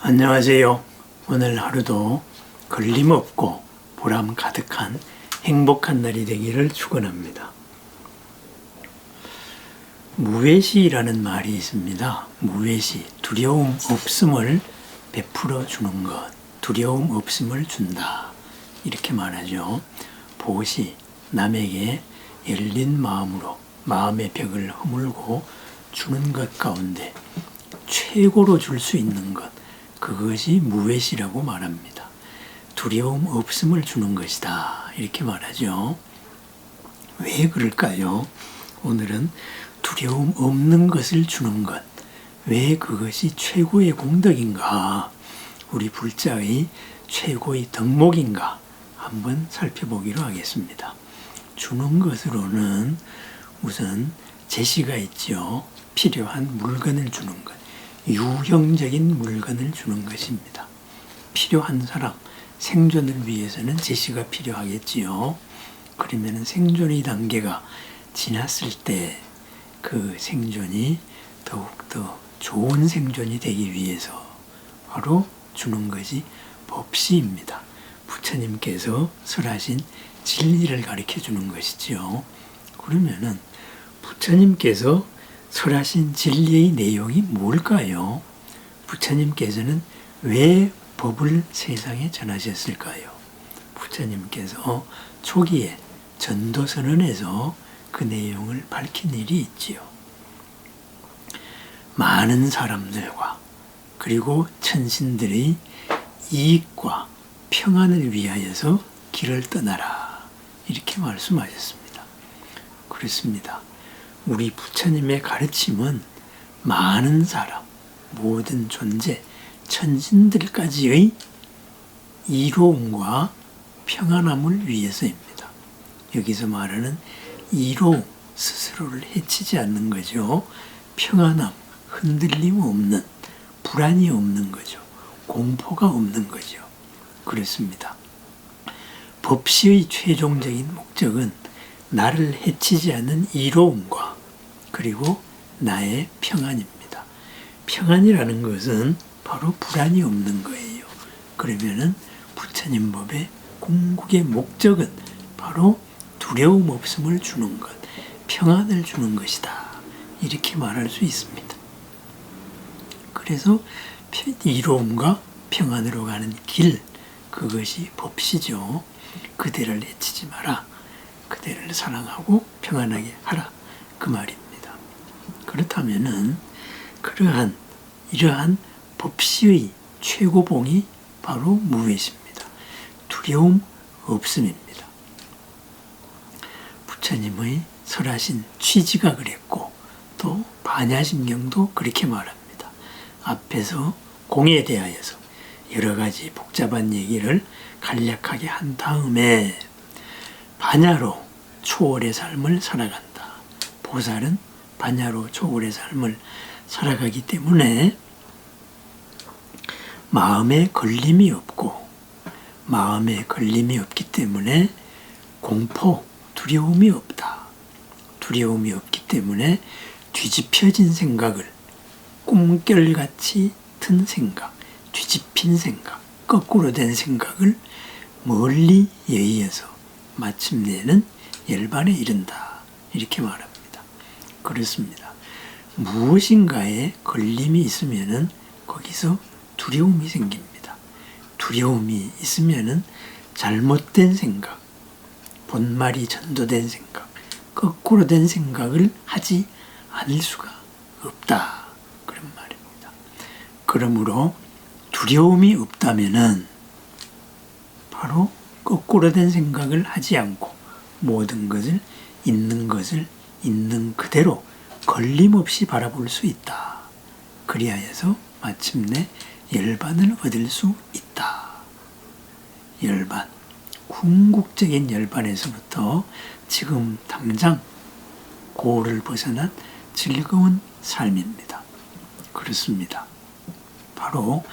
안녕하세요. 오늘 하루도 걸림없고 보람 가득한 행복한 날이 되기를 축원합니다. 무외시라는 말이 있습니다. 무외시, 두려움 없음을 베풀어 주는 것, 두려움 없음을 준다. 이렇게 말하죠. 보시, 남에게 열린 마음으로 마음의 벽을 허물고 주는 것 가운데 최고로 줄 수 있는 것, 그것이 무외시라고 말합니다. 두려움 없음을 주는 것이다. 이렇게 말하죠. 왜 그럴까요? 오늘은 두려움 없는 것을 주는 것, 왜 그것이 최고의 공덕인가? 우리 불자의 최고의 덕목인가? 한번 살펴보기로 하겠습니다. 주는 것으로는 우선 제시가 있죠. 필요한 물건을 주는 것. 유형적인 물건을 주는 것입니다. 필요한 사람, 생존을 위해서는 제시가 필요하겠지요. 그러면 생존의 단계가 지났을 때 그 생존이 더욱더 좋은 생존이 되기 위해서 바로 주는 것이 법시입니다. 부처님께서 설하신 진리를 가르쳐 주는 것이지요. 그러면은 부처님께서 설하신 진리의 내용이 뭘까요? 부처님께서는 왜 법을 세상에 전하셨을까요? 부처님께서 초기에 전도선언에서 그 내용을 밝힌 일이 있지요. 많은 사람들과 그리고 천신들의 이익과 평안을 위하여서 길을 떠나라. 이렇게 말씀하셨습니다. 그렇습니다. 우리 부처님의 가르침은 많은 사람, 모든 존재, 천신들까지의 이로움과 평안함을 위해서입니다. 여기서 말하는 이로움, 스스로를 해치지 않는 거죠. 평안함, 흔들림 없는, 불안이 없는 거죠. 공포가 없는 거죠. 그렇습니다. 법시의 최종적인 목적은 나를 해치지 않는 이로움과 그리고 나의 평안입니다. 평안이라는 것은 바로 불안이 없는 거예요. 그러면은 부처님 법의 궁극의 목적은 바로 두려움 없음을 주는 것, 평안을 주는 것이다. 이렇게 말할 수 있습니다. 그래서 이로움과 평안으로 가는 길, 그것이 법시죠. 그대를 해치지 마라. 그대를 사랑하고 평안하게 하라. 그 말입니다. 그렇다면은 이러한 법시의 최고봉이 바로 무외시입니다. 두려움 없음입니다. 부처님의 설하신 취지가 그랬고 또 반야심경도 그렇게 말합니다. 앞에서 공에 대하여서 여러 가지 복잡한 얘기를 간략하게 한 다음에 반야로 초월의 삶을 살아간다. 보살은 반야로 초월의 삶을 살아가기 때문에 마음에 걸림이 없고 마음에 걸림이 없기 때문에 공포, 두려움이 없다. 두려움이 없기 때문에 뒤집혀진 생각을 꿈결같이 튼 생각, 뒤집힌 생각, 거꾸로 된 생각을 멀리 예의해서 마침내는 열반에 이른다. 이렇게 말합니다. 그렇습니다. 무엇인가에 걸림이 있으면은 거기서 두려움이 생깁니다. 두려움이 있으면은 잘못된 생각, 본말이 전도된 생각, 거꾸로 된 생각을 하지 않을 수가 없다. 그런 말입니다. 그러므로 두려움이 없다면은 바로 거꾸로 된 생각을 하지 않고 모든 것을 있는 그대로 걸림없이 바라볼 수 있다. 그리하여서 마침내 열반을 얻을 수 있다. 열반, 궁극적인 열반에서부터 지금 당장 고를 벗어난 즐거운 삶입니다. 그렇습니다. 바로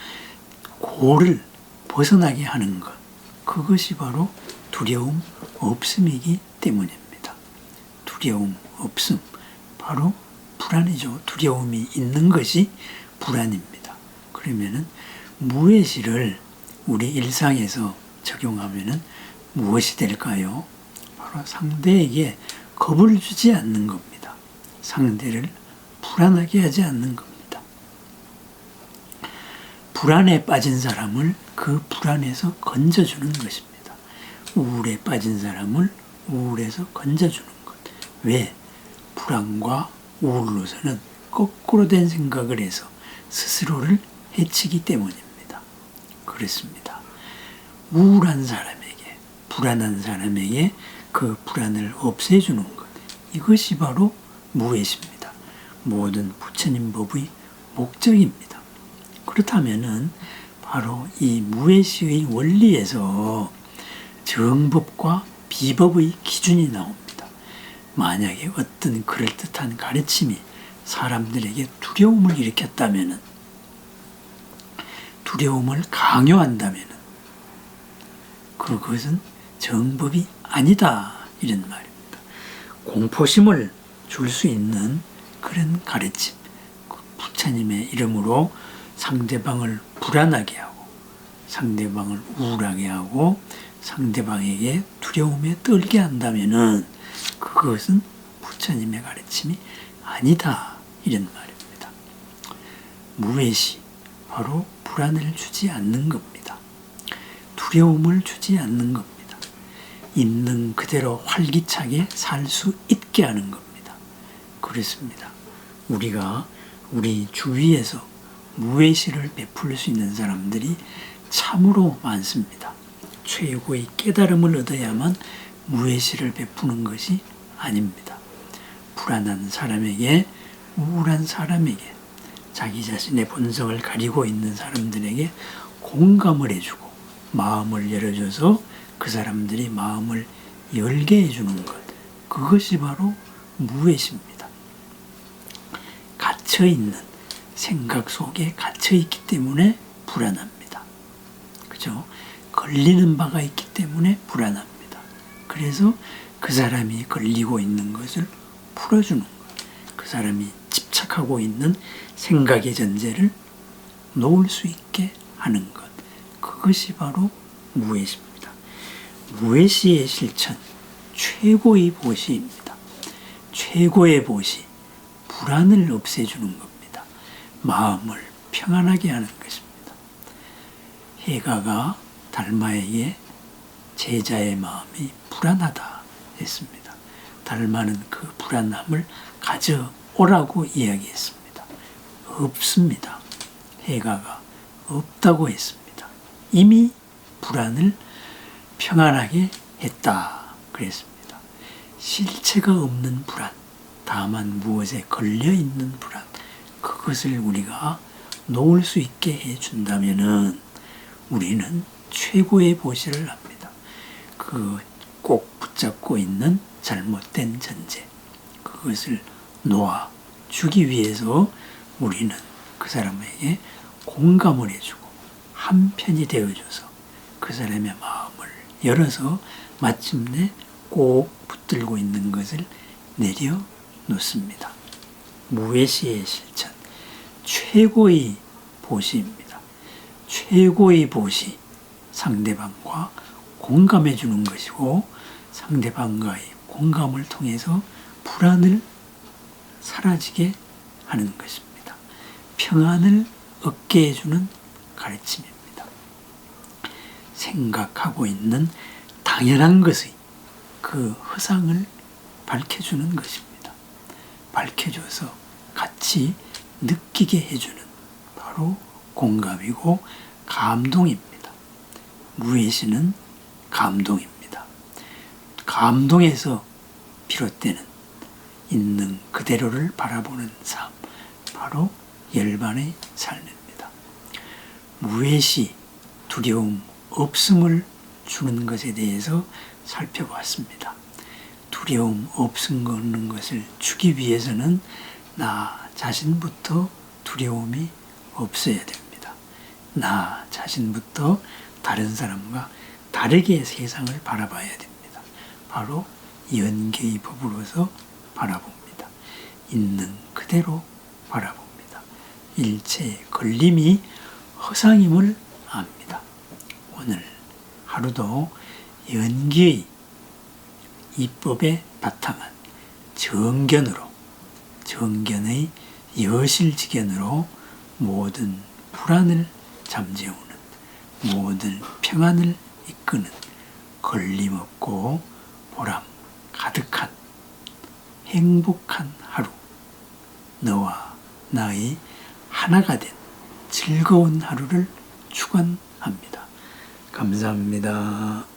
고를 벗어나게 하는 것, 그것이 바로 두려움 없음이기 때문입니다. 두려움 없음, 바로 불안이죠. 두려움이 있는 것이 불안입니다. 그러면은 무의시를 우리 일상에서 적용하면은 무엇이 될까요? 바로 상대에게 겁을 주지 않는 겁니다. 상대를 불안하게 하지 않는 겁니다. 불안에 빠진 사람을 그 불안에서 건져주는 것입니다. 우울에 빠진 사람을 우울에서 건져주는 것. 왜? 불안과 우울로서는 거꾸로 된 생각을 해서 스스로를 해치기 때문입니다. 그렇습니다. 우울한 사람에게, 불안한 사람에게 그 불안을 없애주는 것. 이것이 바로 무외시입니다. 모든 부처님 법의 목적입니다. 그렇다면은 바로 이 무외시의 원리에서 정법과 비법의 기준이 나옵니다. 만약에 어떤 그럴듯한 가르침이 사람들에게 두려움을 일으켰다면은, 두려움을 강요한다면은 그것은 정법이 아니다, 이런 말입니다. 공포심을 줄 수 있는 그런 가르침, 부처님의 이름으로 상대방을 불안하게 하고 상대방을 우울하게 하고 상대방에게 두려움에 떨게 한다면은 그것은 부처님의 가르침이 아니다, 이런 말입니다. 무외시, 바로 불안을 주지 않는 겁니다. 두려움을 주지 않는 겁니다. 있는 그대로 활기차게 살 수 있게 하는 겁니다. 그렇습니다. 우리가 우리 주위에서 무외시를 베풀 수 있는 사람들이 참으로 많습니다. 최고의 깨달음을 얻어야만 무외시를 베푸는 것이 아닙니다. 불안한 사람에게, 우울한 사람에게, 자기 자신의 본성을 가리고 있는 사람들에게 공감을 해주고 마음을 열어줘서 그 사람들이 마음을 열게 해주는 것, 그것이 바로 무외시입니다. 갇혀있는 생각 속에 갇혀있기 때문에 불안합니다. 그죠? 걸리는 바가 있기 때문에 불안합니다. 그래서 그 사람이 걸리고 있는 것을 풀어주는 것, 그 사람이 집착하고 있는 생각의 전제를 놓을 수 있게 하는 것, 그것이 바로 무외시입니다. 무외시의 실천, 최고의 보시입니다. 최고의 보시, 불안을 없애주는 겁니다. 마음을 평안하게 하는 것입니다. 해가가 달마에게 제자의 마음이 불안하다 했습니다. 달마는 그 불안함을 가져오라고 이야기했습니다. 없습니다. 해가가 없다고 했습니다. 이미 불안을 평안하게 했다 그랬습니다. 실체가 없는 불안, 다만 무엇에 걸려있는 불안, 그것을 우리가 놓을 수 있게 해준다면은 우리는 최고의 보시를 합니다. 그 꼭 붙잡고 있는 잘못된 전제, 그것을 놓아주기 위해서 우리는 그 사람에게 공감을 해주고 한편이 되어줘서 그 사람의 마음을 열어서 마침내 꼭 붙들고 있는 것을 내려놓습니다. 무외시의 실천, 최고의 보시입니다. 최고의 보시, 상대방과 공감해 주는 것이고 상대방과의 공감을 통해서 불안을 사라지게 하는 것입니다. 평안을 얻게 해주는 가르침입니다. 생각하고 있는 당연한 것의 그 허상을 밝혀주는 것입니다. 밝혀줘서 같이 느끼게 해주는 바로 공감이고 감동입니다. 무외시는 감동입니다. 감동에서 비롯되는 있는 그대로를 바라보는 삶, 바로 열반의 삶입니다. 무외시, 두려움 없음을 주는 것에 대해서 살펴봤습니다. 두려움 없는 것을 주기 위해서는 나 자신부터 두려움이 없어야 됩니다. 나 자신부터 다른 사람과 다르게 세상을 바라봐야 됩니다. 바로 연계의 법으로서 바라봅니다. 있는 그대로 바라봅니다. 일체의 걸림이 허상임을 압니다. 오늘 하루도 연기의 이법에 바탕한 정견의 여실지견으로 모든 불안을 잠재우는, 모든 평안을 이끄는 걸림없고 보람 가득한 행복한 하루, 너와 나의 하나가 된 즐거운 하루를 축원합니다. 감사합니다.